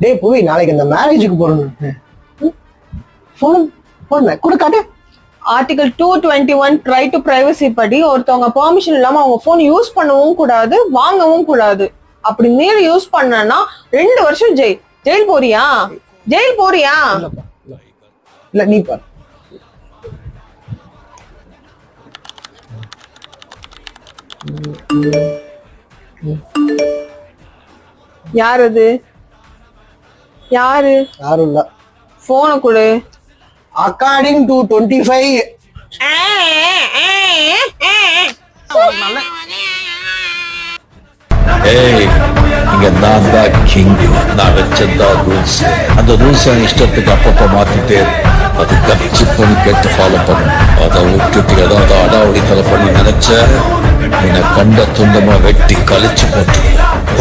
டேய் போய் நாளைக்கு அந்த மேரேஜுக்கு போறணும். போன் போன் கூட காட்டு. ஆர்டிகல் 221 ரைட் டு பிரைவசி படி ஒருத்தவங்க பெர்மிஷன் இல்லாம அவங்க போன் யூஸ் பண்ணவும் கூடாது, வாங்கவும் கூடாது. அப்படி மீறி யூஸ் பண்ணனா 2 வருஷம் ஜெயில். ஜெயில் போறியா? ஜெயில் போறியா? இல்ல நீ பாரு. யார் அது? யாரு? யாரும் இல்ல. போனை கொடு. அக்கார்டிங் டு 25 ஏய், இங்க நான் தான் கிங். நான் வச்சதா ரூல்ஸ். அந்த ரூல்ஸ் இஷ்டத்துக்கு அப்பப்ப மாத்திட்டே அது கட்சி பண்ணி கேட்டு ஃபாலோ பண்ணும். அதை விட்டுட்டு ஏதாவது அடாவடி தலை பண்ணி நினைச்ச உன்னை கண்ட துண்டமா வெட்டி கழிச்சு போட்டு